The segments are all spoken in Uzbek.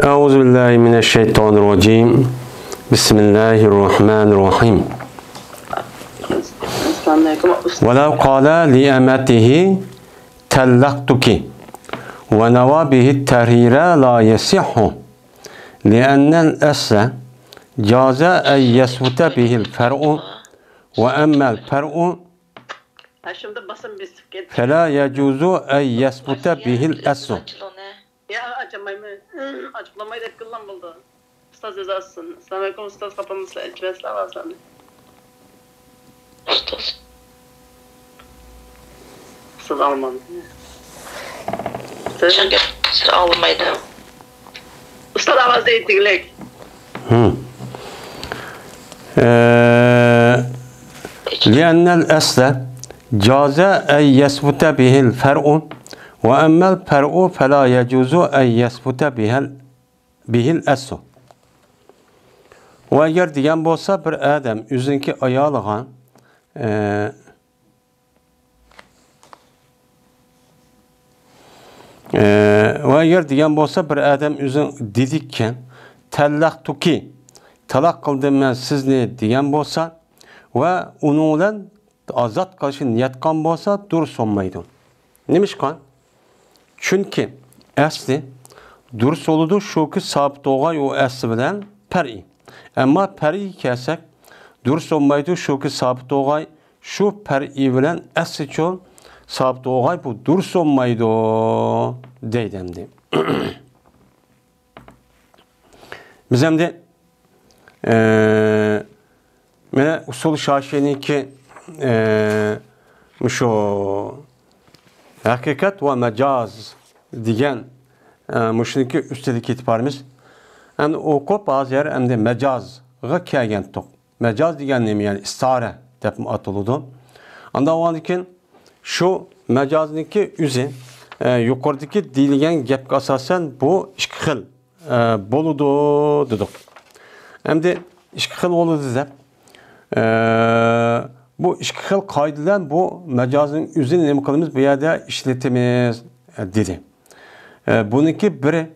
Euzubillahimineşşeytanirracim. Bismillahirrahmanirrahim. وَلَوْ قَالَ لِأَمَتِهِ تَلَّقْتُكِ وَنَوَى بِهِ التَّرْهِيرَ لَا يَصِحُّ لِأَنَّ الْأَصْلَ جَازَ أَنْ يَثْبُتَ بِهِ الْفَرْعُ وَأَمَّا الْفَرْعُ فَلَا يَجُوزُ أَنْ يَثْبُتَ بِهِ الْأَصْلُ. Ya açamayım. Açıklamayı da kıllan buldu. Ustaz yazasın. Selamünaleyküm ustaz kapımızla ecresler var sende. Ustaz. Ustaz Alman. Sen almaydı. Ustaz avaz değil dilek. لأن الأصل جاز أن يثبت به الفرع وأما الفرع فلا يجوز أن يثبت به الأصل. Ve eğer diyen bolsa bir adam üzünki ayağlığa ve eğer diyen bolsa bir adam üzün didikken tellaqtuki talak kıldım ben sizni diyen bolsa ve onunla azat kılışın niyetkan bolsa dur sonmaydı. Nemişkan? Çünkü asli dur soludu şu ki sabit oğay o asli bilen per'i. Ama per'i kesek dur sonmaydı şu ki sabit oğay şu per'i bilen asli çol sabit oğay bu dur sonmaydı deydemdi. Biz hem de mene usul şaşeni ki şu hakikat ve mecaz diyen müşriki üstelik itibarımız yani okup bazı yer hem de mecaz gıkkagen tok. Mecaz diyen ne mi yani istare depim atılıdı. Anda o andikin şu mecazdaki üze yukarıdaki diligen gep asasen bu işkil boludu dedik. Hem de işkil oludu dep. Bu işkil kaydılan bu mecazın üzerine ne kılımız bir yerde işletimiz dedi. Bununki biri,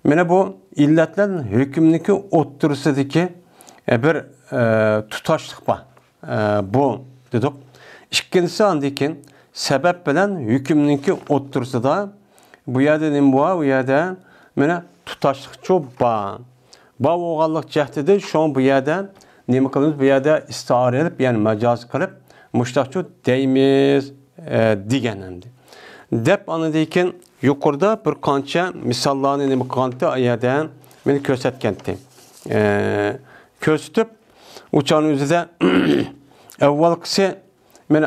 mene bu illetlerin hükümdeki oturusundaki bir tutaşlık var. Bu dedik. İkincisi andikin sebep bilen hükümdeki oturusu da bu yerde ne bu yerde mene tutaşlık çok var. Bu oğallık cehdede şu an bu yerde ne kılımız bu yerde istihare edip yani mecaz kılıp müştakçı deyimiz digenendi. Dep anıdayken yukarıda bir kança misallarını ne kantı ayada beni kösetkendi. Köstüp uçağın üzerinde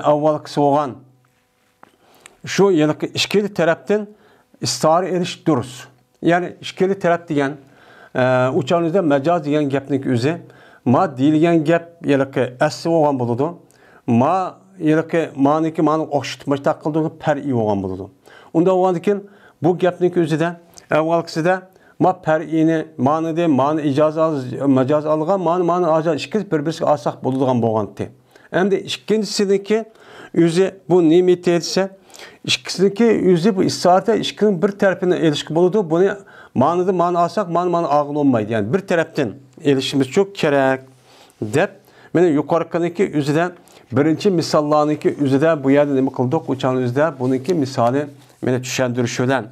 evvelkisi olan şu yılki işkili taraftan istihare eriş duruz. Yani işkili taraf diyen uçağın üzerinde mecaz diyen gepnik üzeri ma deyilgen gep yılki asli olan buludu. Ma yılki maniki manık okşutmaş takıldığı per'i olan buludu. Onda olandikin bu gepnik üzerinde evvelkisi de ma per'ini manıde manı mecaz algan manı acayip işkili birbirisi asak buluduğun boğantı. Hem de ikincisindeki yüzü bu nimeti etse İkisindeki yüzü bu istiharte işkinin bir tarafına ilişki buludu. Bunu manıda manı alsak manı ağıl olmaydı. Yani bir taraftan ilişkimiz çok gerek dep. Benim yukarıdaki yüzüden birinci misallarındaki yüzüde bu yerde ne kıldık uçağın yüzüde bununki misali beni düşündürüşülen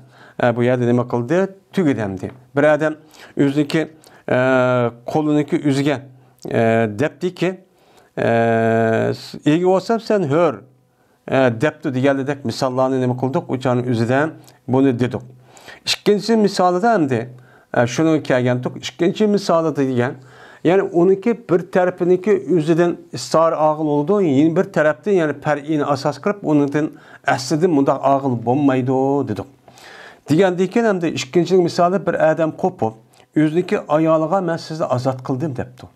bu yerde ne kıldı tügüdemdi. Bir adam yüzdeki kolundaki yüzge depti ki ilgi olsam sen hör deptu diğerledek misallarını ne kıldık uçağın yüzüden bunu dedik. İkinci misalı da hem de şunu kâgentuk. İkinci misalı da diyen yani onunki bir tarafındaki yüzüden istar ağıl oldu. Yeni bir taraftan yani per'ini asas kırıp onundan aslında bunda ağıl bulmaydı dedik. Diyen diken hem de ikinci misalı bir adam kopup yüzdeki ayağlığa ben sizi azat kıldım deptu.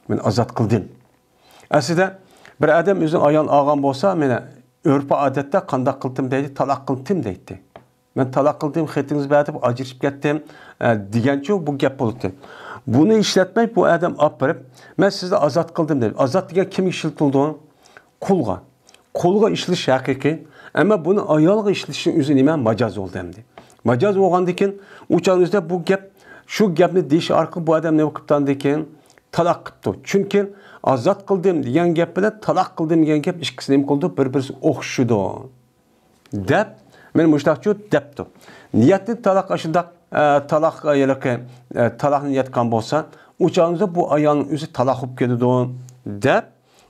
Ben azat kıldım. Aslında bir adam yüzün ayağın ağam olsa mene örpü adette kandak kıldım deydi, talak kıldım deydi. Ben talak kıldım, xetiniz bəyətib, acırışıp getdim, digenço bu gep oldu. Bunu işletmek bu adam aparıp, ben sizde azat kıldım deydi. Azat digen kim işletildi? Kulga. Kulga işliş hakiki. Ama bunu ayağlığa işlişin üzerine macaz oldu hem de. Majaz bo'lgandan keyin o'chaningizda bu gap shu gapni deyish orqali bu odam nima qilibdan degan taloq qilibdi. Chunki azod qildim degan gap bilan taloq qildim degan gap ikkisi nima qildi? Bir-birisi o'xshidi. Deb men mushtaqchu debdi. Niyatni taloq ashundaq taloq yoki taloqni niyatgan bo'lsa, o'chaningizda bu ayolning o'zi taloq bo'lib ketadi deb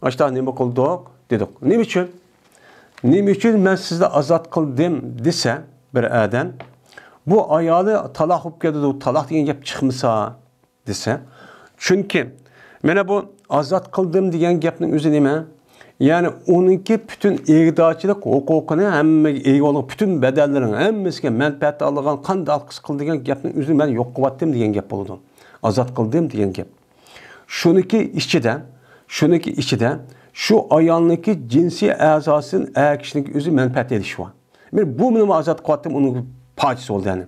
ashta nima qildik dedik. Nima uchun? Nima uchun men sizni azod qildim desa bir odam bu ayoli taloq bo'lib ketadi, taloq degan gap chiqmasa desa, chunki mana bu azod qildim degan gapning o'zi nima? Yani onunki bütün egdachilik huquqini hammaga ega bo'lib, bütün bedellarini hammasiga manfaat olgan qanday qis qildigan gapning o'zini men yo'q qilyaptim degan gap bo'ladi. Azod qildim degan gap. Shuniki ichida shu ayolniki jinsiy a'zosini akishlik o'zi manfaat elish bor. Men bu nima azod qilyaptim, uni parchasi bo'ldi yani.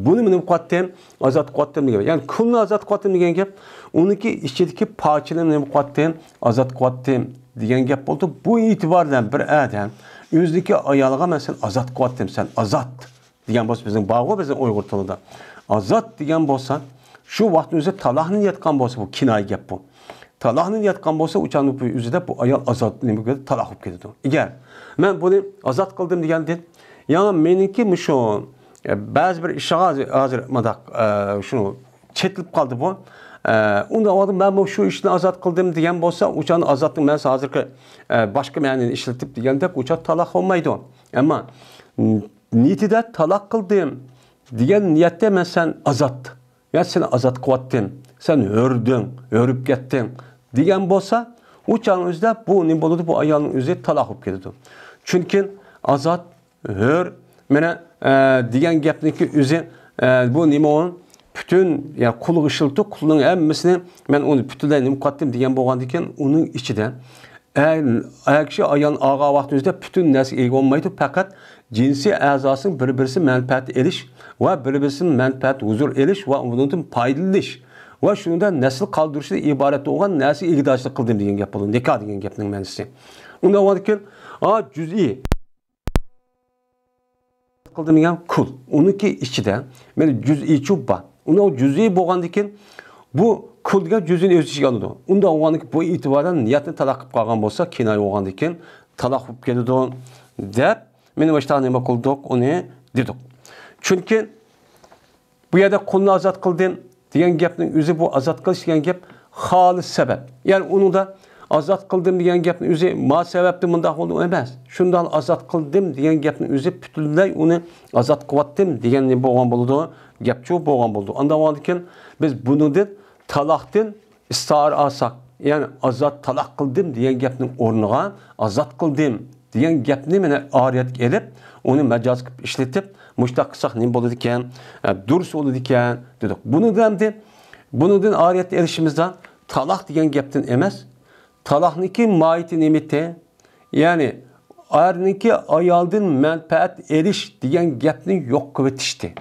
Buni nima qilyaptim? Azod qilyaptim degan. Yani kulni azod qilyaptim degan gap, uniki ichidagi parchani nima qilyaptim? Azod qilyaptim degan gap bo'ldi. Bu e'tibordan bir odam o'zidagi ayoliga men azod qilyaptim, sen azod degan bo'lsa bizning bog'i bizning Uyg'ur tilida. Azod degan bo'lsa, shu vaqt o'zi taloqni niyatgan bo'lsa bu kinoy gap bu. Taloqni niyatgan bo'lsa, o'chaning o'zida bu ayol azod nima qiladi? Taloq bo'lib ketadi. Agar men buni azod qildim deganda, yana meniki shu ba'zi bir ishga hozir madaq shuni chetilib qoldi bu. Unda adam ben şu işini azad qildim degan bo'lsa, uçanın azadlığı men hozirgi boshqa ma'noni ishlatib deganda uçan taloq olmaydi. Ammo niyatida taloq qildim degan niyatda men sen azad. Ya seni azad qilyaptim. Sen o'rib ketding degan bo'lsa, uçanın o'zida bu nima bo'ladi? Bu ayolning o'zi taloq bo'lib ketadi. Chunki azad, hur, mana degan gapniki o'zi bu nima o'n bütün yani kulu ışıltı, kulun emmesini ben onu bütünlerini mukaddim diyen boğandı iken onun içinde eğer kişi ayağın ağa vaxtımızda bütün nesil ilgi olmaydı fakat cinsi azasının birbirisi menfaat eriş ve birbirinin menfaat huzur eriş ve bunun paydalı ve şunu da nesil kaldırışı ibaret olan nesil ilgidaşlık kıldım diyen gap oldu. Nikah diyen gapның mənisi. Onda olmadı ki cüz'i kıldım diyen kul. Onunki içinde ben cüz'i çubba. Ona o cüz'i boğandıkken bu kulga cüz'ün öz içi alındı. Onda oğandık bu itibardan niyatını talaq qilib qolgan bo'lsa, kinoy oğandıkken talaq bo'lib ketadi deb meni başta nima qildik, uni dedik. Chunki bu yerda qulni azod qildim degan gapning o'zi bu azod qilish degan gap xolis sabab. Ya'ni uni da azod qildim degan gapning o'zi ma sababdan bunday bo'ldi emas. Shundan azod qildim degan gapning o'zi butunlay uni azod qilyaptim degan nima bo'lgan bo'ldi. Gapçu boğan buldu. Ondan olurken biz bunu da talaqdan istar alsak, yani azat talaq qildim degan gapning o'rniga azat qildim degan gapni meni ariyat elib, onu majaz qilib ishlatib, mushtaq qilsak nima bo'ladi ekan, durus bo'ladi ekan dedik. Bundan ariyat erishimizda talaq degan gapdan emas, talaqniki moiti nimati, ya'ni erninki ayoldan manfaat erish degan gapni yo'q qilib etishdi.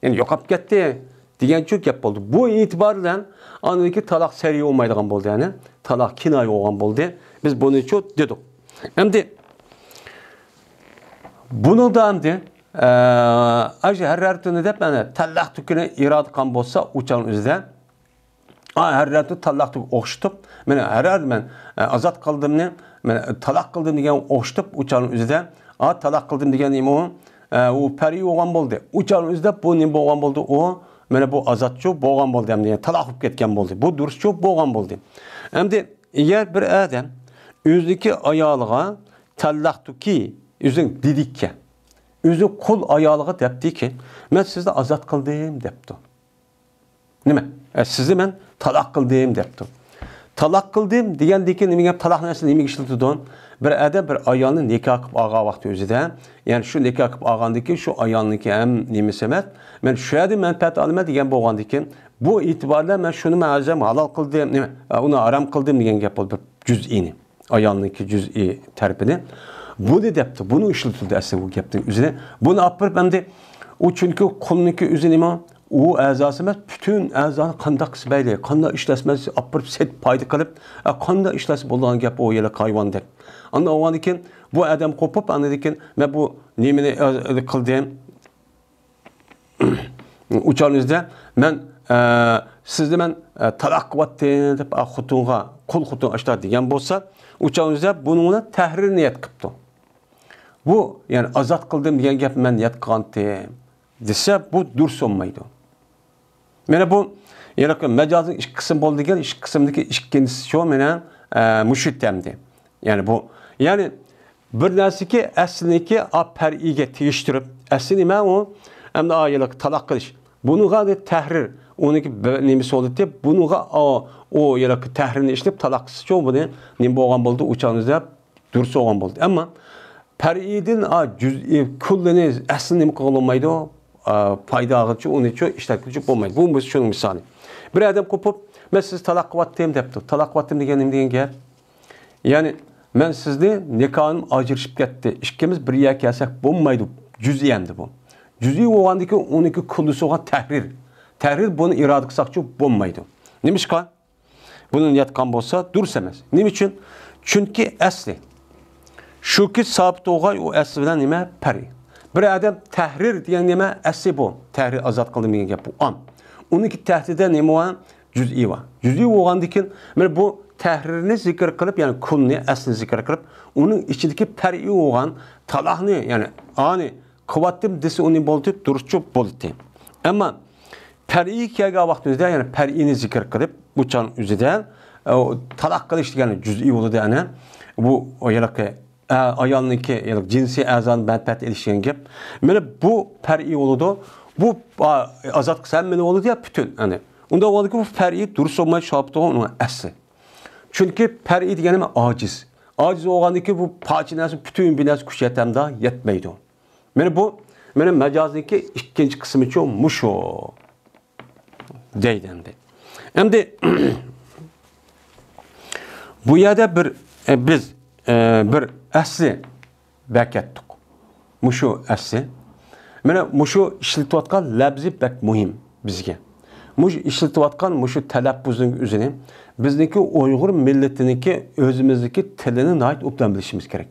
Yani yo'qolib ketdi degan çok gap bo'ldi. Bu e'tibordan aniki taloq sariy olmaydigan bo'ldi, yani taloq kinoy bo'lgan bo'ldi. Biz buni çok dedik. Endi bunu da endi harratini deb mana taloq tukini irod qilgan bo'lsa, o'chan o'zida harratni taloqni o'xshatib, mana harrat men azod qildimni, men taloq qildim degan o'xshatib o'chan o'zida taloq qildim degan nima o peri olgan bo'ldi. Uçan o'zida bu nima bo'lgan bo'ldi? O mana bu azodchi bo'lgan bo'ldi, ham degan taloq qilib ketgan bo'ldi. Bu durustchi bo'lgan bo'ldi. Endi agar bir odam o'ziki ayoliga taloqtuki o'zing dedikka, o'zi qul ayoliga debdiki, men sizni azod qildim debdi. Nima? Sizni men taloq qildim debdi. Taloq qildim degandiki nima taloq narsani nimaga ishlatadi? Bir adam bir ayolni nikah qilib olgan vaqt o'zida, ya'ni shu nikah qilib olgandiki shu ayolniki ham nimasi emas, men shu yerda manfaat olaman degan bo'lgandiki, bu e'tiborda men shuni ma'zam halol qildim, nima, uni harom qildim degan gap bo'ldi, juz'ini, ayolniki juz'i tarafini. Buni debdi, buni ishlatdi aslida bu gapning o'zida. Buni olib endi u chunki qulniki o'zi nima? O a'zosi emas, bütün a'zoni qanday qismaydi, qanday ishlasmasi olib set foyda qilib, qanday ishlasi bo'lgan gap o yerga hayvondek. Anda olgan ekan bu odam qo'pib, andan keyin men bu nimani qildim Uçağınızda men sizde men talaq qilyapti deb xutunga, qo'l xutun açtı degan bo'lsa, uçağınızda buningni tahrir niyat qilibdi. Bu yani azat qildim degan gap men niyat qilgandim desa bu durust olmaydi. Mana bu yana majozning ikki qism bo'ldi degan, ikki qismdagi ikkinchisi shu mena mushittamdi. Yani bu yani bir narsaki asliki par'iga tegishtirib, asli nima u? Hamda ayolga talaq qilish. Bunuga de tahrir, oniki nimasi oldu deb, bunuga o yalaki tahririni ishlab talaq qilish shu buni nim bo'lgan bo'ldi, uçağınızda durust olgan bo'ldi. Ammo par'idin juz'iy kullini asli nima qilolmaydi, payda ağırçı, onun için işletkici olmaydı. Bu şunun misali. Bir adam kopup, ben siz talaq qilyaptim depti. Talaq qilyaptim deganim degan gap. Yani ben sizde nikahım ajrashib ketdi. İkimiz bir yerga kelsak bo'lmaydi. Juz'iy endi bu. Juz'iy bo'lgandiki, uniki kullisi olgan tahrir. Tahrir buni iroda qilsaqchi bo'lmaydi. Nimishqa? Buni yatgan bo'lsa durust emas. Nima uchun? Chunki asli. Shuki sabit bo'lgan o asli bilan nima? Pari. Bir adam tahrir degan nima? Asli bu. Tahrir azat qildim degan gap bu am. Uniki tahdida nima va juz'iy va. Juz'iy bo'lgandikin, mana bu tahrirni zikr qilib, yani kulni aslini zikr qilib, uning ichidagi par'i bo'lgan talaqni, yani ani qilyaptim desa uni bo'ldi, durustchi bo'ldi. Ammo par'i kelgan vaqtimizda, yani par'ini zikr qilib, bu chan o'zida talaq qilish degani juz'iy bo'ladi ana. Bu oyalaqi ayolniki, yani jinsiy a'zoni manfaat elishgan gap. Mana bu par'i bo'ladi. Bu azat qilsam meni bo'ladi ya bütün hani. Unda bo'ladi bu par'i durust olmay şabit olan asli. Çünkü par'i degani aciz. Aciz bo'lgandiki bu parçanasi bütün binasi kuch yetamda yetmaydi. Mana bu meni majozniki ikkinchi qismi uchun musho deydi endi. Endi bu yerda biz bir asli bakatdik. Musho asli. Mana mushu ishlatayotgan labzi bak muhim bizga. Mush ishlatayotgan mushu talaffuzning o'zini bizniki Uyg'ur millatiniki o'zimizniki tilini nayt obdan bilishimiz kerak.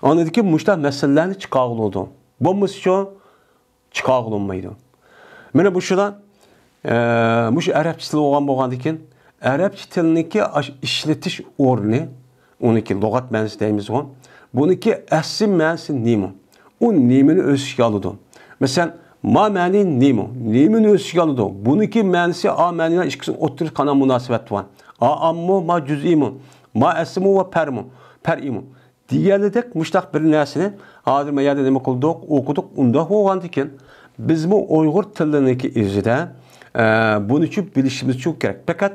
Anladiki mushta masalalarni chiqarıldı. Bo'lmasa shu chiqarilmaydi. Mana bu shular mush arabcha til bo'lgandikin, arabcha tilniki ishlatish o'rni, uniki lug'at ma'nosi deymiz o. Buniki asli ma'nosi nima? O nimini o'z ichiga oladi. Mesela ma ma'ni nima? Nimini o'z ichiga oladi. Buniki ma'nosi a ma'nidan ikkisini o'tirish qana munosabat bor. A ammo ma juz'imi, ma asmu va par'imi. Diğerledek müştaq bir narsani hozir men yerda nima qildik, o'qidik, unda bo'lgandikin biz bu Uyg'ur tiliniki izida buni uchun bilishimiz çok kerak. Fakat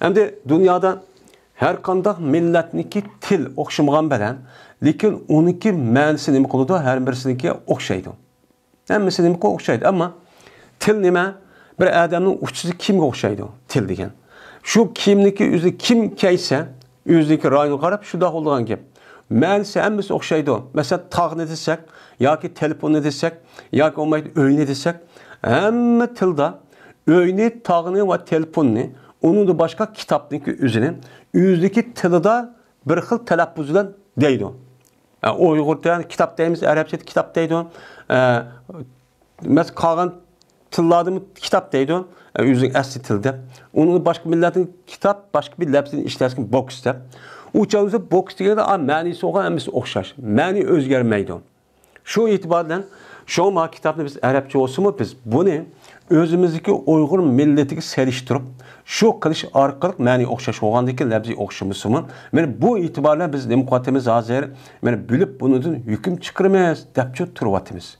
endi dunyoda her qanday millatniki til o'xshamagan bilan, lekin uniki ma'nosi nima qiladi, har birisiniki o'xshaydi. Hammasi nima o'xshaydi, ammo til nima? Bir odamning uchizi kimga o'xshaydi? Til degan. Shu kimniki o'zi kim kaysa, o'zidagi rayonga qarab shu bo'lgan gap. Ma'nosi hammasi o'xshaydi. Mesela tağni desek, yoki telefonni desek, yoki olmaydi o'yni desek, hamma tilda o'yni, tağni va telefonni, onun da başka kitapniki o'zini, o'zidagi tilida bir xil talaffuz bilan deydi. Uyg'urcha kitap deymiz, arabcha kitap deydi. Mesela qolgan tillarda kitap deydi, o'zining asli tilda. Onun başka milletin kitap, başka bir lafzini ishlatgan boks deb. Uçağımızda boks deganda ma'nosi olgan hammasi o'xshash. Ma'ni o'zgarmaydi. Shu e'tibordan shu kitobni biz arabcha olsa-mu biz buni o'zimizdagi Uyg'ur millatiga selishtirib, shu qilish orqali ma'ni o'xshash bo'lgandiki lafzi o'xshamasimi? Mana bu e'tibordan biz nima qilyapmiz hozir? Mana bilib bunidan hukm chiqiramiz deb turyapmiz.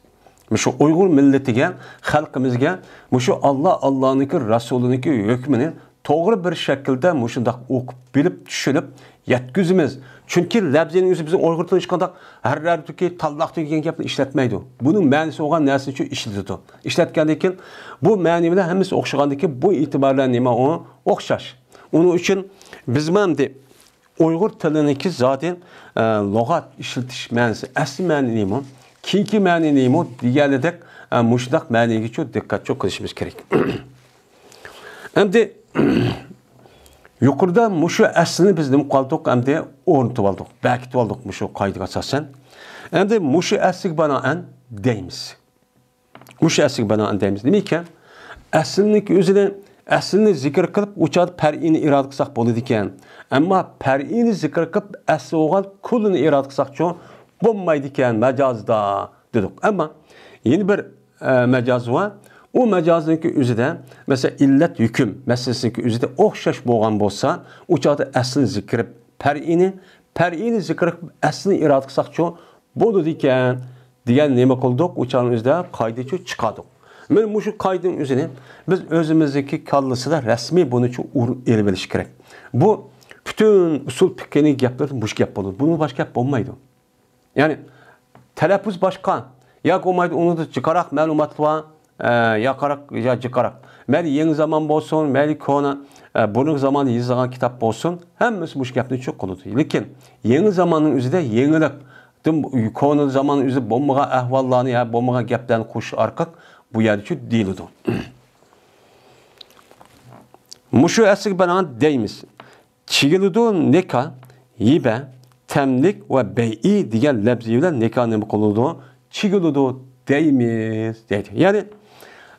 Shu Uyg'ur millatiga, xalqimizga shu Allohniki, Rasuliniki hukmini to'g'ri bir shaklda shunday o'qib, bilib, tushunib yetkizimiz. Çünkü labzining o'zi bizning Uyg'ur tilida hech qanday harrartuki, tallaq degan gapni ishlatmaydi. Buning ma'nosi bo'lgan narsani uchun ishlatadi. Ishlatgandan keyin bu ma'ni bilan hammasi o'xshagandan keyin bu e'tiborlar nima u o'xshash. Uning uchun biz hamda Uyg'ur tiliniki zodi lug'at ishlatish ma'nosi, asli ma'ni nima? Keyingi ma'ni nima? Deganidek mushdaq ma'niga çok diqqat qilishimiz kerak. Endi yuqorida mushu aslini biz nima qildik, endi o'rnatib oldik, bekitib oldik mushu qoidaga asosan. Endi mushu asliga binoan deymiz. Muş asli bana deymiz. Demek ki aslini zikr qilib o'chadi par'ini irod qilsak bo'ladi ekan. Ammo par'ini zikr qilib asli o'g'al kullini irod qilsak-chi bo'lmaydi ekan majozda dedik. Ammo yeni bir majoz va o majozniki o'zida mesela illat hukm masalasiki o'zida o'xshash bo'lgan bo'lsa, o'chadi asli zikr par'ini zikr qilib aslini irod qilsak-chi bo'ladi ekan degan nima qildik? O'chani o'zida qoidacha chiqardik. Men bu kaydın üzerine biz özümüzdeki kallısıda resmi bunu çok elib eliş gerek. Bu bütün usul fikrini yapları muş yap olur. Bunu başka yap olmaydı. Yani telaffuz başka. Ya olmaydı onu da çıkarak malumatla yakarak ya çıkarak. Meli yeni zaman olsun, meli konu bunun zamanı yazılan kitap olsun. Hemmesi muş yaptığı çok olurdu. Lakin yeni zamanın üzerinde yenilik. Konu zamanın üzerinde bombaga ahvallarını ya bombaga gaplarını kuş arkak. Bu yerçi değildi. Muşu esik bana deyimiz. Çigilidu neka, hibe, temlik ve bey'i diğer lebziyle neka ne koludu? Çigilidu deyimiz. Yani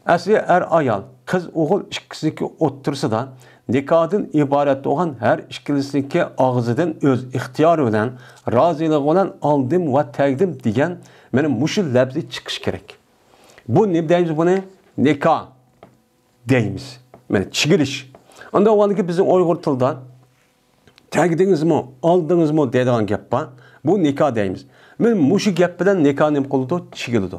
esli ayal, kız oğul ikisindeki otursa da nikahın ibaret olan her ikisindeki ağzıdan öz ihtiyarı olan, razılık olan aldım ve tegdim diyen benim muşu lebzi çıkış gerek. Bu ne deyimiz bunu? Nikah deyimiz. Yani çigiliş. Anda o andaki bizim Uygur tilda tegdiniz mi, aldınız mı dediğin gap var. Bu nikah deyimiz. Men muşu gap bilen nikah ne kıldı? Çigildi.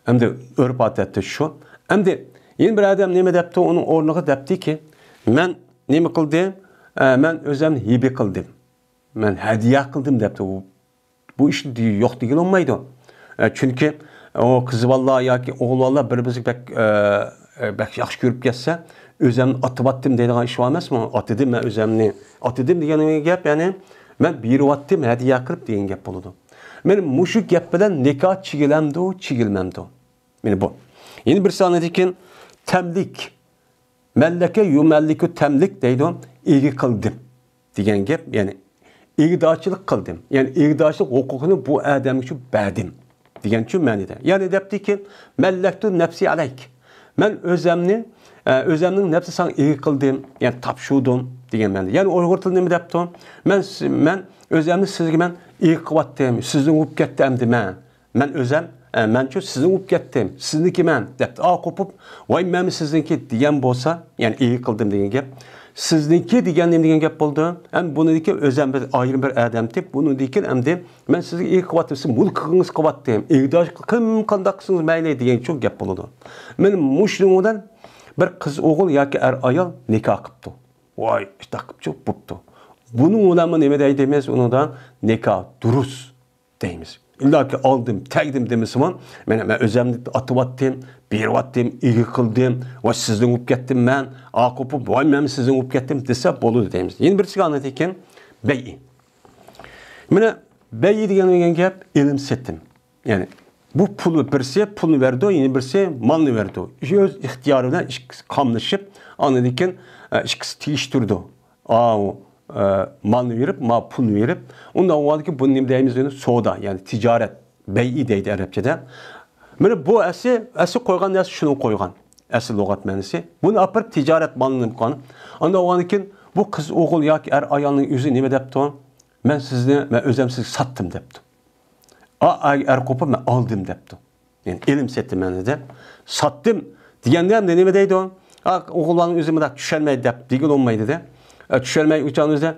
Hem de örf adeti şu. Hem de yeni bir adam neme depti onun ornuğu depti ki men neme kıldım? Men özüm hibe kıldım. Men hediye kıldım depti. Bu iş yok değil olmaydı. Çünkü o kızı vallahi ya ki oğul vallahi bir-birimizi bek yaxşı görüp gelse özümni atıp attım deydiğin iş var emas mı? Atıdım ben özümni. Atıdım degan gap yani ben bir attım hediye kılıp degan gap boludu. Men muşu gap bilen nikah çigilemdi, çigilmemdi. Meni bu. Yeni bir sanadikin temlik melleke yumelliku temlik deydi. İyi kıldım degan gap yani igdaçılık kıldım. Yani igdaçılık hukukunu bu adam için verdim. Diyen çünkü mənide. Yani depti ki mellektu nefsi aleyk. Men özemnin nefsi sana iyi kıldım, yani tapşudum diyen mənide. Yani Uygur tilinde mi depti? Men özemni sizge men iyi kıvattım, sizin up getdim de men özem men çünkü sizin up getdim, sizniki men depti. Kopup vay men sizinki diyen bolsa, yani iyi kıldım diyen gap. Sizniki degan gap bo'ldi. Hem bunu deki özem bir ayrı bir adam tip. Bunu dekin hem de ben sizi iyi kıvatırsın, mulkınız kıvattım. İgdaş kim kandaksınız meyle degan çok gap bo'ldi. Men muşlimudan bir kız oğul yoki ayol nikah qipti. Vay, işte qipti, bupti. Bunun ulama nima deydi emas, unudan nikah durus deymiz. İlla ki aldım, tegdim demesiman. Men özemni atıp attım, berip attım, iyi kıldım. Ve sizden up getdim ben. Kopup, vay men sizden up getdim dese boludu deymiz. Yeni bir çıkan anlatırken bey'i. Mene bey'i degan gap ilim settim. Yani bu pulu birisi pulunu verdi, yeni birisi malını verdi. Öz ihtiyarından kamlaşıp anlatırken ikisi tiyiştirdi. Malını verip, pulunu verip, ondan o ki bunun ne deyimiz soda, yani ticaret, bey'i deydi Arapçada. Mene bu esi koygan nesi şunu koygan, esi logat menisi. Bunu apırıp ticaret malını koygan. Ondan o ki bu kız oğul ya ki ayağının yüzü ne depti o? Ben özemsiz sattım depti. Kopup ben aldım depti. Yani elim settim ben de. Sattım diyenden de ne deydi o? Oğulların yüzümü de düşelmeydi dep, digil olmaydı de. Düşelmeyi uçağınızda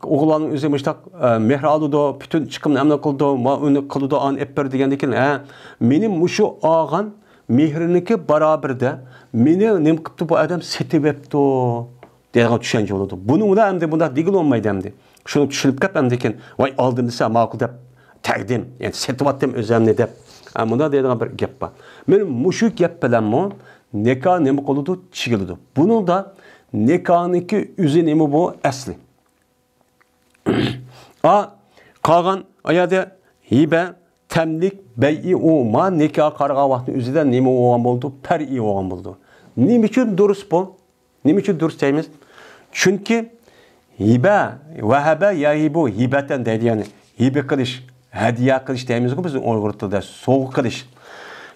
oğulların üzerine işte mehr aldı, bütün çıkımını emne kıldı, an epper digendeki benim muşu ağan mehriniki beraber meni nem kıptı bu adam setip epti diye düşünce oldu. Bunun da hem de bunda digil olmaydı hem de. Şunu düşünüp kap hem dekin vay aldım dese makul dep tegdim yani setip attım özemne dep. Bunda dediğim bir gap var. Benim muşu gap bilen mi nikah nem koludu çigildi. Bunun da nikahınki üzerine bu asli. Kalan ayada hibe, temlik, bey'i olma, nikah karga vakti üzerinde nemi olan oldu, per'i olan oldu. Nemi için dürüst bu? Nemi için dürüst deyimiz? Çünkü hibe, vehebe ya hibu, hibeten deydi yani. Hibe kılış, hediye kılış deyimiz bu bizim Uygur tilde, soğuk kılış.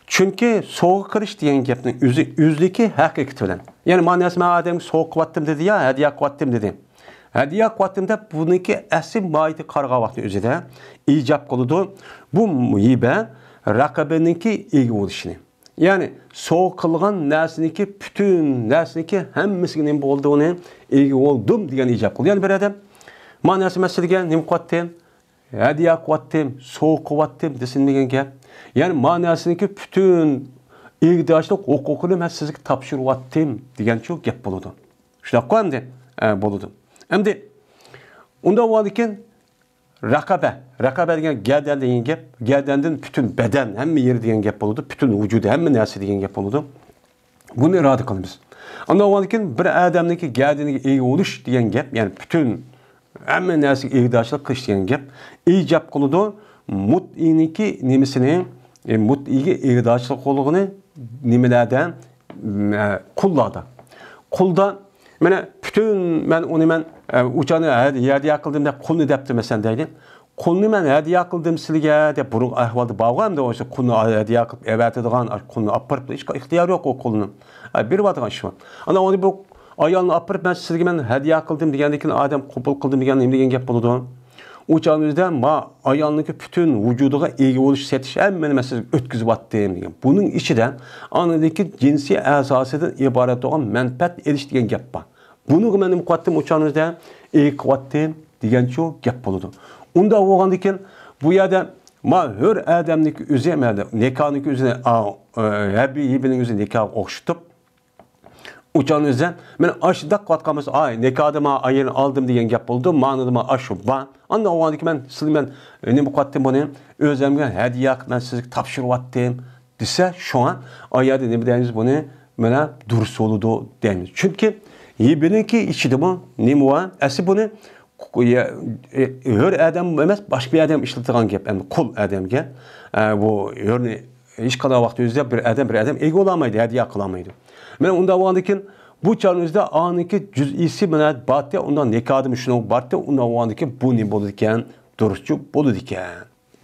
Çünkü soğuk kırış diyen gapning üzleki hakikat bilen. Yani manası men adamga soğuk qıvatdım dedi ya, hadiya qıvatdım dedi. Hadiya qıvatdım da buniki asl mayti qarğa vaqtı özüde icap qılıdı. Bu yibe raqabeninki egi oluşunu. Yani soğuk kılgan nersiniki bütün nersiniki hemmisinin olduğunu egi oldum diyen icap qıldı. Yani bir adam manası meselege nim qıvattım, hadiya qıvattım, soğuk qıvattım desin degen gap. Yani manasındaki bütün ilgidaşlık hukukunu ben size tapşırıvattım diyen çok gap buludu. Şuna koyam de buludu. Hem de onda var iken rakabe diyen gerden diyen gap, gerdenden bütün beden hem yeri diyen gap buludu, bütün vücudu hem nersi diyen gap buludu. Bunu irade kılımız. Onda var iken bir adamdaki gerdenindeki iyi oluş diyen gap, yani bütün hem nersi ilgidaşlık kış diyen gap, icap kılıdı. Mut'iniki nimisini, mut'iga irdaçlık olduğunu nimelerden kullada. Kulda, mene bütün ben onu ben uçanı hediye kıldım da kulunu depti mesela deydi. Kulunu ben hediye kıldım silge de burun ahvalda bağlam da oysa kulunu hediye kılıp evet edilen kulunu apırıp hiç ihtiyar yok o kulunun. Bir vatıgan şu. Ana onu bu ayağını apırıp ben silge ben hediye kıldım diyendekin adam kupul kıldım diyen gap buludu. Uçağınızda ma ayağındaki bütün vücuduğa ilgi oluş setiş hemen mesela ötküzüp attığım diyen. Bunun içinden anadaki cinsi esasından ibaret olan menfaat eriş diyen gap var. Bunu benim kuattım uçağınızda ilgi kuattım diyen çok gap buludu. Onda oğandaki bu yerde ma her adamdaki üzerine nikahındaki üzerine hepinin üzerine nikah okşutup uçağınızda ben aşıda kuatkamız ay nekadıma ayını aldım diyen gap oldu. Manıdıma aşı ban. Anda o andaki ben sizden ne bu kuattım bunu özlemge hediye ben size tapşırıvattım dese şu an ayada ne bileyiniz bunu bana dürüst oludu deyimiz. Çünkü yibininki içi bu ne var? Esi bunu her adam emez başka bir adam işletilen gap. Yani kul adamge bu örneğin hiç kadar vakti özde bir adam ego olamaydı, hediye kılamaydı. Ben onda vandaki bu çağınızda aniki cüz'isi menet battı ondan nekadım şunu battı ondan vandaki bu ne bolu diken duruşçu bolu diken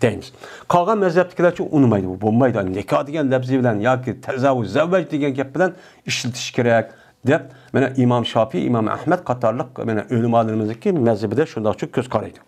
deyimiz. Kalgan mezheptikiler çok unutmaydı bu bombaydı. Nekad diyen lebzi bilen ya ki tezavvuz zavvac diyen gap bilen işletiş gerek deyip bana İmam Şafii, İmam Ahmet Katarlık bana ölümalarımızdaki mezhebi de şundan çok göz karaydı.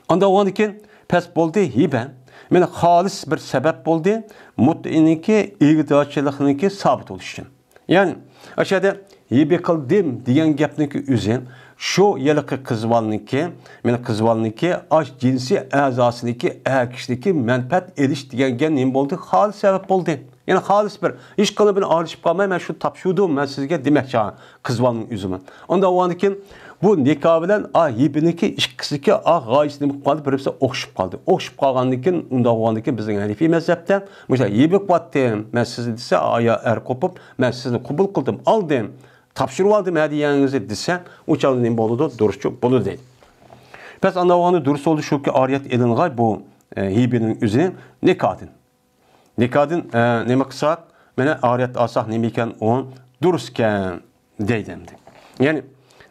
Onda vandaki pes boldu hiben men halis bir sebep oldu. Mut'iniki ilgidaççılıkınınki sabit oluşun. Yani aşağıda yibi kıldım diyen gapniki üzün şu yılıkı kızvalniki men kızvalniki aş cinsi azasındaki erkişteki menfaat eriş diyen gen oldu. Halis sebep oldu. Yani halis bir iş kalıbını ağırışıp kalmayı ben şu tapşudum ben sizge demek çağın kızvalının üzümü. Onda o anki bu nikah bilen yibiniki işkisiki gayesini kaldı birisi okşup kaldı. Okşup kalgandikin unda o anki bizim Hanefi mezhepten mesela yibik battım ben sizi dese aya er kopup ben sizi kubul kıldım aldım tapşırıp aldım hediyenizi dese uçağının boludu duruşçu bolu değil. Pes anda o anı dürüst oldu şu ki ariyet edilgay bu hibinin üzerine nikahın. Nikadın ne maksat? Mene ariyet asah nemiken on durusken deydemdi. Yani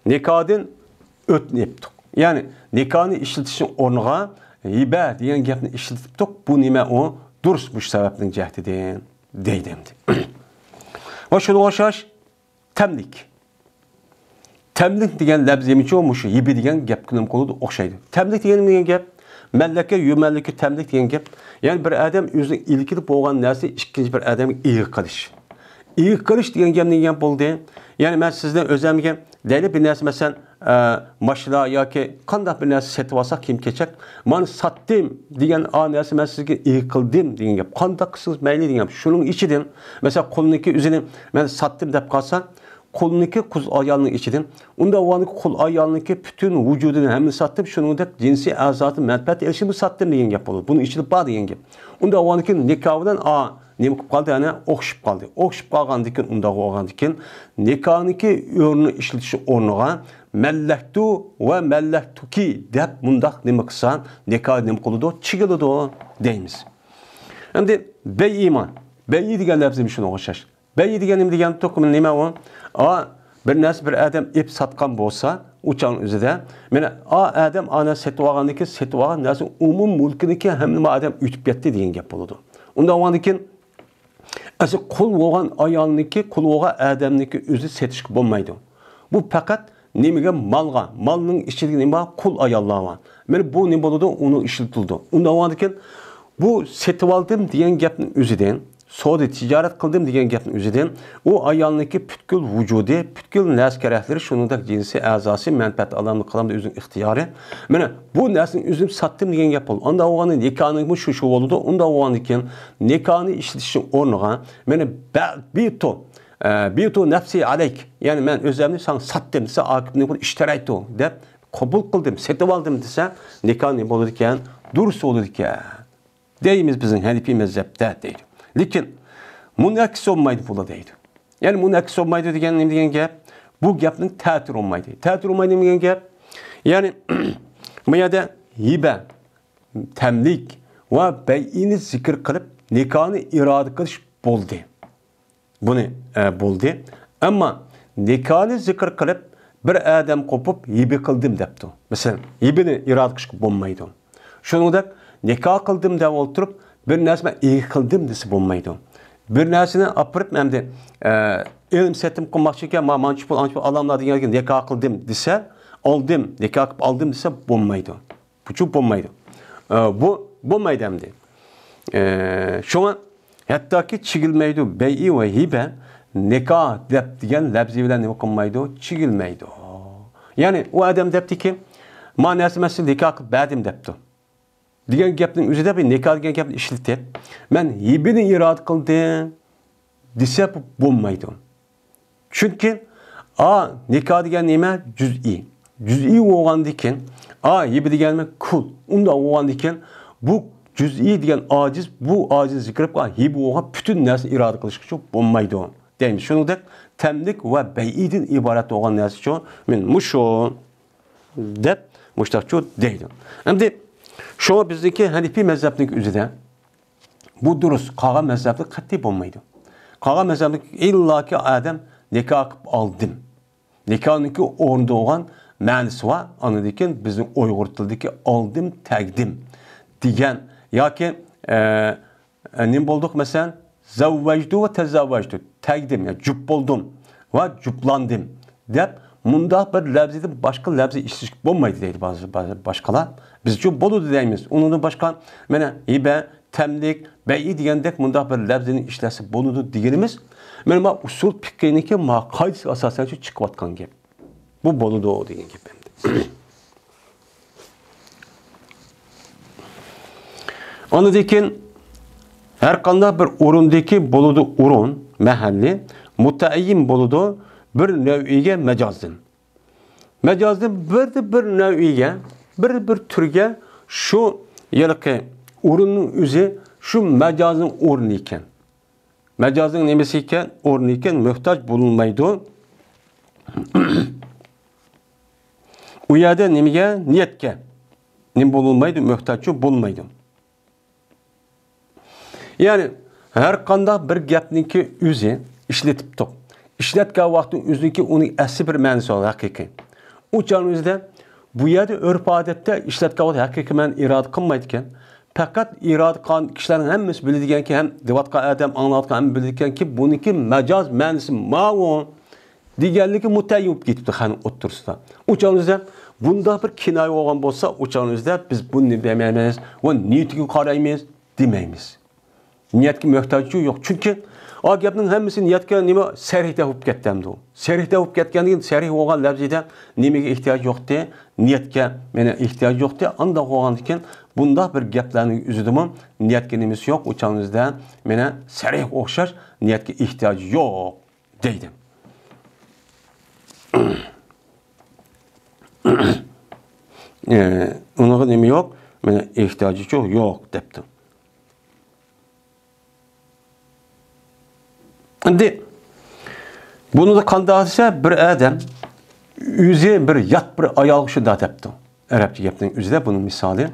nikadın ötneptik. Yani nikahını işletişin ornuğa hibe diyen gapni işletiptik. Bu nime o durusmuş sebepnin cehdidin deydemdi. Ve şunu başaş temlik. Temlik diyen lebzemiçi olmuş hibe diyen gap kınım koludu okşaydı. Temlik diyen gap melleke yümelleki temlik diyen gap. Yani bir adam özünün ilgili boğan nersi ikinci bir adamın iyi kılış. İyi kılış diyen gap ne oldu? Yani ben sizden özlemge deyli bir nersi mesela maşla ya ki kandak bir nersi seti varsa kim keçek? Man sattım diyen nersi ben sizge iyi kıldım diyen gap. Kandaksız meyli diyen gap. Şunun içidim. Mesela kolundaki üzerine ben sattım deyip kalsan kolundaki kuz ayağının içidim. Onda o anki kol ayağındaki bütün vücudunu hem sattım. Şunun da cinsi azatı menfaat erişimi sattım diyen gap olur. Bunun içinde bağ diyen gap. Onda o anki nikahından ne kaldı yani okşup kaldı. Okşup kalgandikin onda o anki nikahındaki ürünü işletişi ornuğa mellektu ve mellektuki deyip mundak ne kısan nikah ne koludu çıgılıdı deyimiz. Hem de bey iman. Bey diyen lafzım şunu okşaş. Bey diyen tokumun neme o? Bir nas bir adam ip satkan bolsa uçağın üzerinde mene adam ana setuvagandaki setuvagan nasıl umum mülküneki hem adam ütüp yetti diyen gap boludu. Unda oğandikin asıl kul olan ayalniki, kul olan adamniki özü setişik olmaydı. Bu fakat nemige malga, malının işçiliği neme kul ayallığa var. Yani bu ne boludu onu işletildi. Unda oğandikin bu setip aldım diyen gapın özüden, soda ticaret kıldım diyen gapın özüden, o ayalniki pütkül vücudu, pütkül nas kerakleri, şunun da cinsi azası, menfaat alanını kalamda özün ihtiyarı. Yani bu nasin özüm sattım diyen gap oldu. Onda oğanın nikahının şu oldu. Onda oğandikin nikahını işletişin ornuğa, yani bir to nefsi aleyk. Yani ben özlemini sana sattım dese, akibini bunu iştiraydı o. De, kabul kıldım, setip aldım dese, nikah ne oldu diken, dursa oldu diken. Deyimiz bizim Hanefi mezhepte deydi. Lakin münakis olmaydı bula deydi. Yani münakis olmaydı diyen ne diyen gap? Bu gapның ta'tir olmaydı. Ta'tir olmaydı diyen gap? Yani bu yerde hibe, temlik ve bey'ini zikir kılıp nikahını irade kılış buldu. Bunu buldu. Ama nikahını zikir kılıp bir adam kopup hibe kıldım depti. Mesela hibeni irade kılış bulmaydı. Şunu da nikah kıldım da oturup bir nesme iyi kıldım dese bulmaydı. Bir nesine apırıp hem de ilim setim kılmakçıyken mançıpul alamlar diye nikah kıldım dese aldım, nikah aldım dese bulmaydı. Bu çok bulmaydı. Bu bulmaydı hem de. Şu an hatta ki çigilmeydi beyi ve hibe nikah dep diyen lebzi bilen okunmaydı, çigilmeydi. Yani o adam depti ki manası mesela nikah ba'dim depti. Diyen gapning özüde bir nikah diyen gapni işletip, men hibini irad kıldım, dese bulmaydı. Çünkü nikah diyen neme cüz'i. Cüz'i oğan diken, hibi diyen kul. Onda oğan diken, bu cüz'i diyen aciz, bu aciz zikrep, hibi oğan bütün nersi irad kılış çok bulmaydı. Deyimiz. Şunu da temlik ve bey'idin ibaret oğan nersi çok, men muşo, dep, muştakçu deydi. Hem de, şu bizdeki Hanefi mezheplik üzere bu durus kağa mezheplik katip olmaydı. Kağa mezheplik illaki adam nikah aldım. Nikahınki orunda olan manisi var. Anladığın bizim Uygur tildeki aldım, təqdim diyen. Ya ki ne bulduk mesela? Zavvajdu ve tezavvajdu. Təqdim, yani cüb buldum ve cüblandım. Deyip, munda bir lebzide başka lebzi işleşik olmaydı deydi bazı başkalar. Biz çok bolu deyimiz. Onun da başka hibe, temlik, beyi diyendek munda bir lebzinin işlesi boludu diyenimiz. Benim usul fikriniki kaydisi asasen çıkıp atkan gibi. Bu boludu o diyen gibi. Onu dikin her kanda bir urundaki boludu urun, mahalli, mutaayyin boludu bir nev'iye mecazdın. Mecazdın bir nev'iye, bir türge şu yılki urunun üzü şu mecazın urunu iken. Mecazın nemesi iken, urunu iken mühtaç bulunmaydı. Uyada nemeye niyetke. Nem bulunmaydı, mühtaçı bulunmaydı. Yani her kanda bir gapniki üzü işletip tok. İşletken vaktin üzündeki onun asli bir mənisi olur hakiki. O canımızda bu yerde örf adette işletken vaktin hakiki mən irad kılmaydıken, fakat irad kılan kişilerin hemmesi bildiğen ki hem divatka adam anlatkan hem bildiğen ki bununki mecaz mənisi ma'un diğerliki mutayyip gitdi hanım otursa. O canımızda bunda bir kinayı olan olsa o canımızda biz bunu demeyiz ve niyetini karaymayız demeyimiz. Niyetki mühtacı yok. Çünkü o gapning hemmesi niyetke nime serihte hop ketdimdi o. Serihte hop ketgandan serih olgan labzida nimege ihtiyoç yo'qdi, niyetke meni ihtiyoç yo'qdi. Anda olgan ekan bunda bir gaplarning üzüdimi niyetke nimesi yo'q. Uçağınızda meni serih o'xshash niyetke ihtiyoç yo'q deydi. Onun nimi yo'q, meni ihtiyoçi yo'q debdi. Şimdi bunu da kandırsa bir adam yüze bir yat bir ayal şu da depti. Arapça yaptığın üzere bunun misali.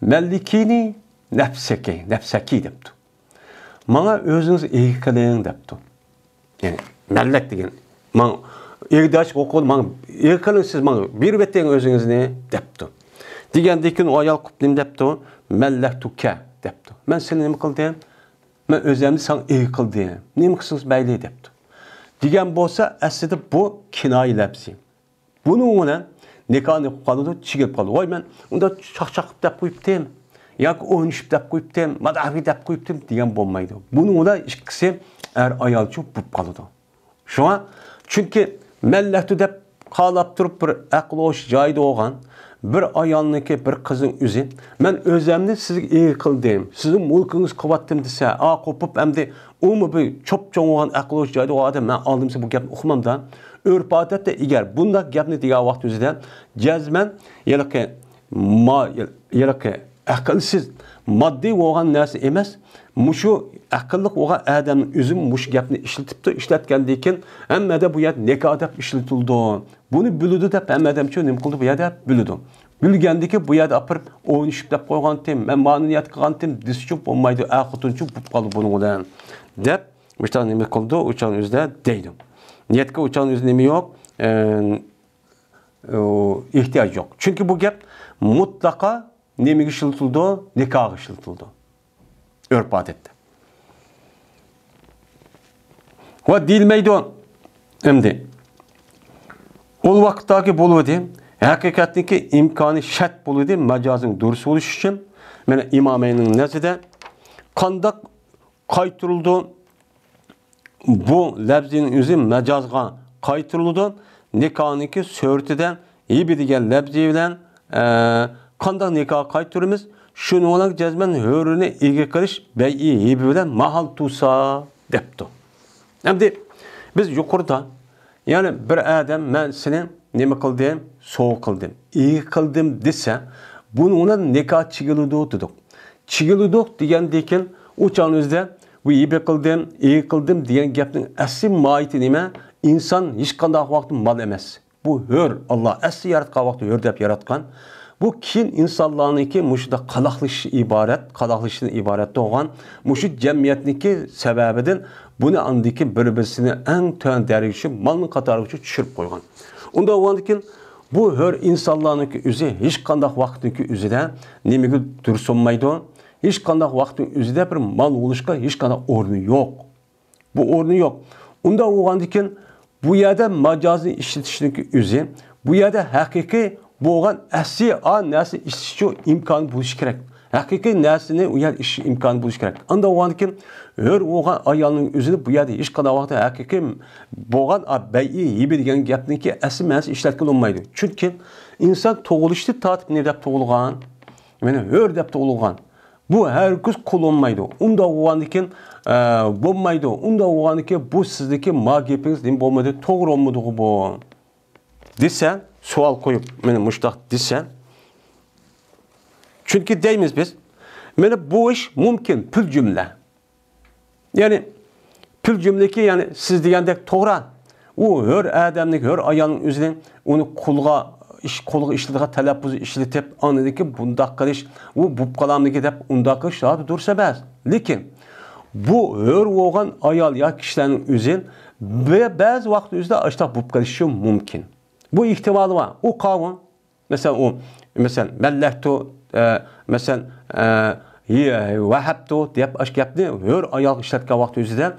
Mellikini nefseki depti. Bana özünüz iyi kılın depti. Yani mellek degen. Bana ihtiyaç okul bana iyi kılın siz bana bir betten özünüz ne depti. Digen dikin o ayal kuptim depti. Mellektuke depti. Ben seni ne kıldım? men özümni sen iyi qildim. Nima qilsiz mayli debdi. Degan bo'lsa, aslida bu kinoyi labzi. Buning bilan nikahni qilib chigib qoldi. Voy men unda chaqchaqib deb qo'yibdim. Yoki o'ynashib deb qo'yibdim, madahri deb qo'yibdim degan bo'lmaydi. Buning bilan ikkisi er ayolchi bo'lib qoladi. Shuna chunki mellahtu deb qalab turib bir aqlosh joyda olgan bir ayolniki bir qizning o'zi men o'zimni sizga iyi qildim. Sizning mulkingiz quvvatdim desa, qo'pib endi umi bir cho'p-cho'ng olgan aqlosh joyda oladi. Men oldimsa bu gapni uqmamda. Örf odatda egar bunda gapni degan vaqt o'zida jazman yalaqi aqlsiz moddiy bo'lgan narsa emas. Mushu aqlli bo'lgan odamning o'zi mush gapni ishlatgandan keyin hammada bu yer nikoh deb ishlatildi. Buni biludi deb hammadamcha nima qildi bu yerda biludi. Bilgandiki bu yerda apirib o'ynashib deb qo'ygan tem, men ma'nuniyat qilgan tem dischup bo'lmaydi, xotinchi bo'lib qoldi buning bilan deb mushta nima qildi o'chan o'zida deydi. Niyatga o'chan o'z nima yo'q, ehtiyoj yo'q. Chunki bu gap mutlaqo nemaga ishlatildi? Nikohga ishlatildi. Örf odatda. Va deyilmaydi endi. Ol vaqtdagi bo'ladi, haqiqatniki imkoni shart bo'ladi, majozing durust bo'lish uchun. Mana Imomayning nazarida qandoq qaytirildi? Bu labzining o'zi majozga qaytirildi. Nikohniki suratidan hibi degan labzi bilan qandoq nikoh qaytiramiz? Şunu olan cezmen hörünü ege qilish bey'i hibi bilan mahal tusa debdi. Endi biz yuqorida yani bir adam men seni nima qildim, so'g qildim, iyi qildim desa, bunu ona nikoh chigiludi dedik. Chigiludi degandan o'chanizda bu hibi qildim, iyi qildim degan gapning asli mohiyati nima? İnsan hech qanday vaqt mal emas. Bu hör Allah asli yaratgan vaqt hör deb yaratgan. Bu kin insanlarınki muşda qalaqlışdan ibaret doğan muşu cemiyetniki sebebiden bunu andiki bir-birisini en tön dergisi malın qatarıcı düşürüp koygan. Onda oğandikin bu hör insanlarınki üzü hiç qandaq vaqtınki üzüde nemigi dursunmaydı. Hiç qandaq vaqtın üzüde bir mal oluşqa hiç qandaq ornu yok. Bu ornu yok. Onda oğandikin bu yerde macazi işletişinki üzü bu yerde hakiki bo'lgan asli narsa ish imkon bo'lishi kerak. Haqiqiy narsani u yer ish imkon bo'lishi kerak. Unda o'g'ankin hör o'g'an ayolning o'zini bu yerda hech qanday vaqtda haqiqiy bo'lgan bai'i hibi degan gapniki asli ma'nosi ishlatgan olmaydi. Chunki inson tug'ilishda tatib ne deb tug'ilgan, mana hör deb tug'ilgan. Bu har kuz qo'llanmaydi. Unda o'g'ankin bo'lmaydi. Unda o'g'anniki bu sizniki ma gapingiz nima bo'lmaydi, to'g'ri olmadi bu. Desa sual koyup meni muştaq desen. Çünkü deyimiz biz. Meni bu iş mümkün pül cümle. Yani pül cümleki yani siz degandek to'g'ri. U hör adamning hör ayolning o'zining uni qo'lga ishlatiga talaffuz ishlatib, anidiki bundaq qilish, u bo'lib qolamniki deb undaq qilish dursa emas. Lekin bu hör bo'lgan ayol yoki kishilarning o'zi ba'zi vaqt o'zida ashtaq bo'lib qolishi mumkin. Bu ihtimali var. O kavun, mesela mellehtu, mesela vahhabtu deyip aşk yaptı. Hör ayal işletken vakti üzerinden.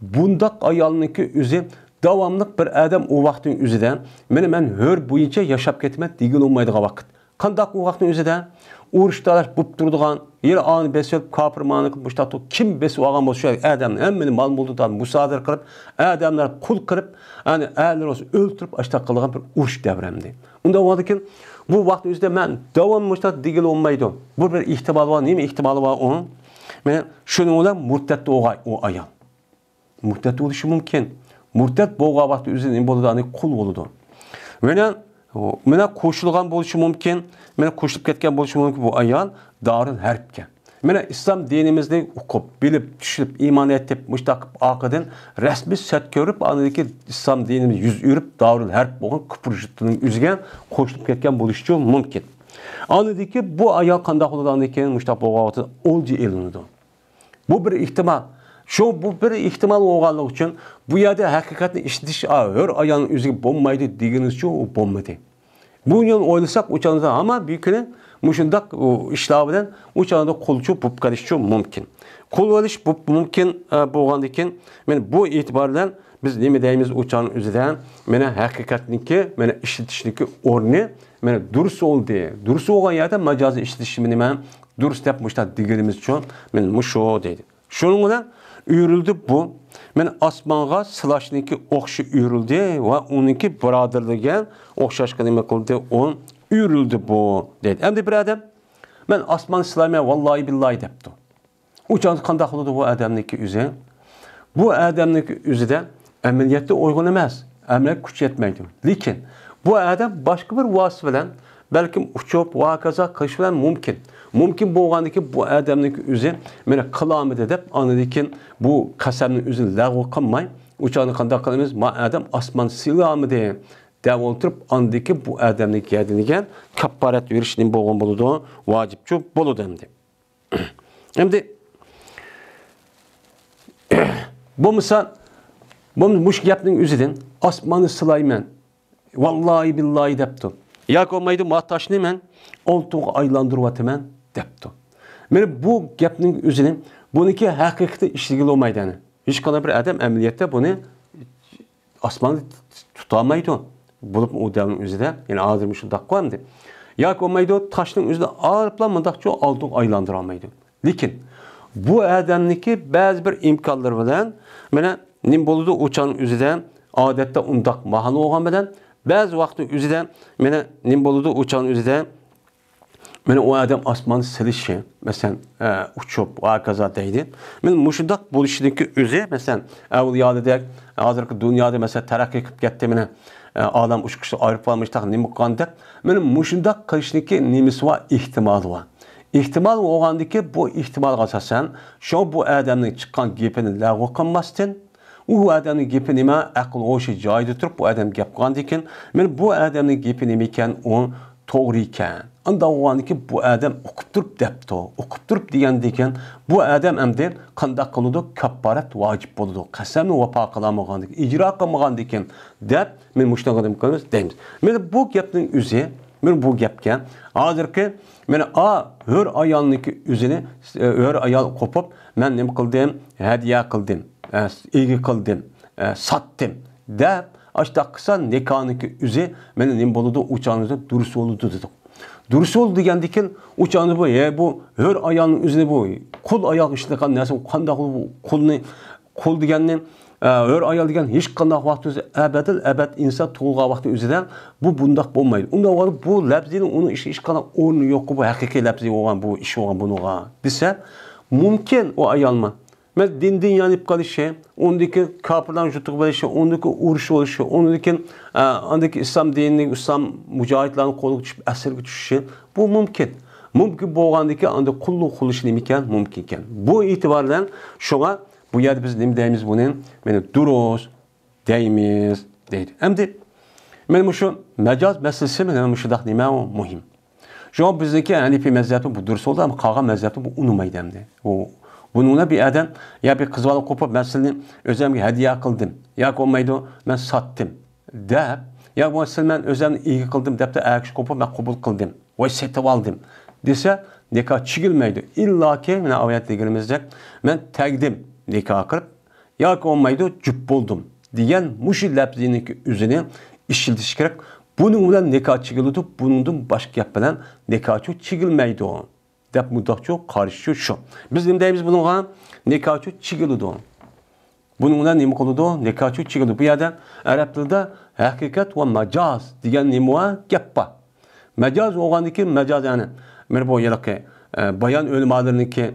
Bundak ayalınki üzü davamlıq bir adam o vaktin üzerinden. Men hör boyunca yaşap ketmek digil olmaydığı vakit. Kandak o vaktin üzerinden. Uğruştalar bup durduğun, yer anı besip, kapırmanı kılmışlar. Kim besip ağam olsun, adamın emmeni mal buldudan musadır kılıp, adamlar kul kırıp, yani ağlar olsun öldürüp, açta kılığın bir uğruş devremdi. Onda olmadı ki, bu vakti üzerinde ben davammışlar digil olmaydı. Bu bir ihtimal var, değil mi ihtimali var onun? Ben şunu olan murtet o ayam. Murtet oluşu mümkün. Murtet boğağı vakti üzerinde imboludağını kul oludu. Mena koşulgan boluşu mümkün. Mena koşulup ketken boluşu mümkün bu ayol darın harpken. Mena İslam dinimizde okup, bilip, düşünüp, iman etip, müştakip akıdın resmi set görüp, anadaki İslam dinimiz yüz yürüp, darın harp boğun, kıpırcıttının üzgen, koşulup ketken boluşu mümkün. Anadaki bu ayol kandak oludağındaki müştakip boğağı olcu elinudu. Bu bir ihtimal. Bu bir ihtimal olganlık için bu yerde hakikatni işletiş hör ayağının üzeri bombaydı diginiz şu o bombadı. Bu yıl oylasak uçağında ama bir günü muşundak işler bilen uçağında kolçu bup kalışçı mümkün. Kol alış bu mümkün bo'lgandan men bu itibardan biz nima deymiz uçağın üzerinden meni haqiqatniki meni işletishniki o'rni meni durus oldu. Durus olgan yerde macazi işletişimi nima durus deb muşta digirimiz uchun men musho deydi. Şunun bilan uyurildi bu. Men osmonga silashniki o'xshi uyurildi va uniki birodarligiga o'xshashga nima qildi? On uyurildi bu deydi. Endi bir odam men osmon silayman vallahi billahi debdi. Uçağın qanday qildi bu odamniki o'zi? Bu odamniki o'zida amaliyotda uygun emas. Amaliyot kuch yetmaydi. Lekin bu odam boshqa bir vosita bilan balkim uchib va kaza qilish bilan mumkin. Mumkin bo'lgandiki bu odamniki o'zi meni qilamidi deb anadikin bu qasamni o'zini lag'v qilmay uçağını qanday qilamiz? Ma odam osmon silamidi deb o'tirib andiki bu odamniki yadiniga kapparat berishning bo'lgan bo'ladi, vojibchi bo'ladi endi. Endi bu misal bu mush gapning o'zidan osmonni silayman vallahi billahi debdi. Yoki olmaydi ma toshni men oltiga aylantiryapman debdi. Meni bu gapning o'zini buniki haqiqatda ishligil olmaydi. Hech qanday bir odam amaliyotda buni osmonni tutamaydi. Bo'lib u davning o'zida, ya'ni hozir shunday qo'yamdi. Yoki olmaydi toshning o'zida olibla mundaqcha oltiga aylantira olmaydi. Lekin bu odamniki ba'zi bir imkonlar bilan mana nim bo'ldi uçağın o'zida odatda undaq mahal bo'lgan bilan ba'zi vaqtda o'zida mana nim bo'ldi uçağın o'zida mana o odam osmonni silishi, masalan, uchib va kaza deydi. Men mushundaq bo'lishniki o'zi, masalan, avliyodek hozirgi dunyoda masalan taraqqiy qilib ketdi mana odam uchiqishni ayirib olmishda nima qilganda, men mushundaq qilishniki nimasi va ehtimoli bor. İhtimal olgandaki bu ihtimal asasen şu bu adamın çıkan gepini lag'v qilmasdan u adamning gepi nima aql o'shi joyida turib bu adam gap qilgandikin men bu adamning gepi nima ekan u to'g'ri ekan. Unda o'g'andiki bu adam o'qib turib debdi. O'qib turib degandikin bu adam endi qanday qiladi? Kapparat vojib bo'ladi. Qasamni vafo qilmagandik, ijro qilmagandikin deb men mushunday qilib qilamiz deymiz. Men bu gapning o'zi men bu gapga hozirki men hör ayolniki o'zini hör ayol qo'pib men nima qildim? Hadiya qildim, egi qildim, sotdim deb ashta qilsa nikohniki o'zi meni nima bo'ladi? Uçağınızda durus bo'ladi dedi. Durus bo'ldi degandikin uçağınız bu hör ayolning o'zini bu qo'l oyoq ishlagan narsa qanday bu qo'l deganni hör ayol degan hech qanday vaqt o'zi abad inson tug'ilgan vaqt o'zidan bu bundaq bo'lmaydi. Unda bu labzini uni hech qanday o'rni yo'q, bu haqiqiy labzi bo'lgan, bu ish bo'lgan bunuga desa mumkin o ayolma. Men din yanib qolishi, undaki kofirlarni yutuq bo'lishi, undaki urush bo'lishi, undaki islom dinining islom mujohidlarning qo'liga tushib asirga tushishi bu mumkin. Mumkin bo'lgandiki unda qulluq qilishi nima ekan? Mumkin ekan. Bu e'tibordan shunga bu yerda biz nima deymiz buni? Meni durus deymiz deydi. Endi men shu majoz masalasi men shundaq nima muhim. Şu bizdeki Hanifi mezhebi bu durus oldu ama qolgan mezhebi bu unumaydi endi. Bununla bir adam ya bir kız alıp kopup mesela özlemge hediye kıldım. Ya olmaydı ben sattım. Dep ya mesela ben özlemge iyi kıldım dep de ayakşı kopup ben kabul kıldım. Vay setip aldım. Dese nikah çıkılmaydı. İlla ki ben ayette girimizde ben tegdim nikah kırıp ya olmaydı cüp buldum. Diyen muşi labziniki üzerine işiltiş gerek. Bunun bilen nikah çıkıldı. Bunun başka yapmadan nikah çıkılmaydı o. Dep mutlaka karşı şu. Biz ne deyimiz bununla nikahçı çıkıldı. Bununla ne oldu? Nikahçı çıkıldı. Bu yerden Arap dilinde hakikat ve mecaz diyen nima gap var. Mecaz olgandaki mecaz yani merbo yalaki bayan ölümalarındaki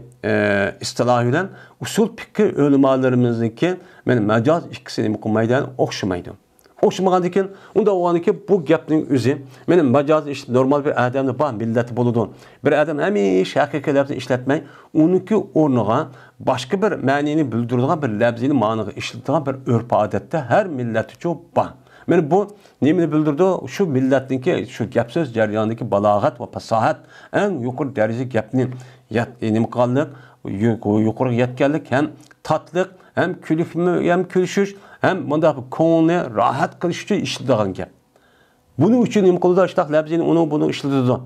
istilahıyla usul fikir ölümalarımızdaki yani mecaz ikisini mukummaydan okşamaydı. Oxşamagandiki unda oğandaki bu gapning o'zi meni majaz işte normal bir adamni bor millati bo'ladi. Bir adam hamisha haqiqatlarni ishlatmay, uniki o'rniga boshqa bir ma'nini bildiradigan bir labzini ma'niga ishlatadigan bir urf-odatda har millat uchun bor. Meni bu nimani bildirdi? Shu millatniki shu gap so'z jarayonidagi balog'at va fasohat eng yuqori darajada gapni nima qilganlik, yuqori yetganlik ham tatliq hem külüşüş hem bunda konuyu rahat kılış için işlediğin gap. Buning uchun nima qildi? Ishtaq labzini uni buni ishlatdi.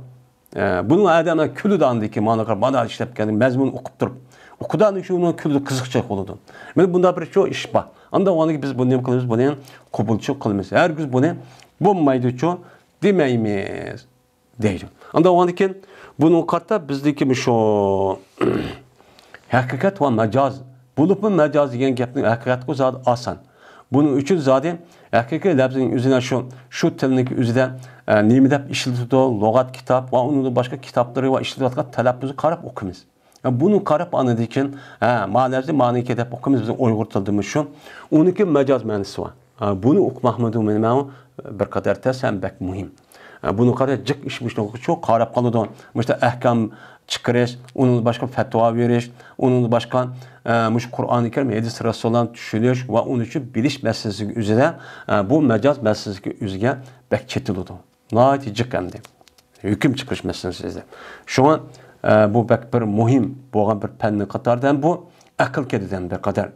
Bunun adamlar külü de andaki manakar bana işlep geldi mezmun okup durup okudan şu onun külü kızıkça oldu. Ben bunda bir çok iş var. Anda o anki biz bunu ne kılıyoruz? Bunu kabulçu kılmıyoruz. Her gün bunu bulmaydı çok demeyimiz değil. Anda o anki bunun katta bizdeki şu hakikat ve mecaz bulup mu mecaz diyen gapning hakikat ko zat asan. Bunun üçün zaten hakikat labzinin üzerine şu tilindeki üzerinde nemi deb işletdi, lug'at kitap ve onun başka kitapları ve işletilayotgan talabbuzi qarab o'qiymiz. Bunu qarab anladıyken, ma'nasi ma'niga deb o'qiymiz. Bizning Uyg'ur tilimiz shu. Uniki majoz ma'nosi var. Bunu o'qmoqmidi men bir qadar tasambak muhim. Bunu qara jiq ishmishni çok qarab qoladi. Mesela ahkam chiqarish, onun başka fatva verish, onun başka Kur'an-ı Kerim, hadis Resulullah'ın tushunish ve onun için bilish meselesi üzerine bu majoz meselesi üzerine bek chetiladi. Nayet jiqqandı. Hüküm çıkış meselesinde. Şu an bu bek bir muhim boğan bir penni qatardan bu akıl kediden bir kadar.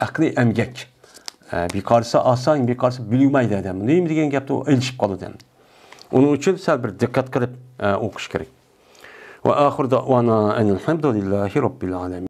Akli emgek. Bir karşı asan, bir karşı bilmaydı adam. Neyim degen gapda o elişip qalıdan. Onun için sal bir dikkat qilib o'qish kerak. Ve ahir da'vana enelhamdülillahi rabbil alamin.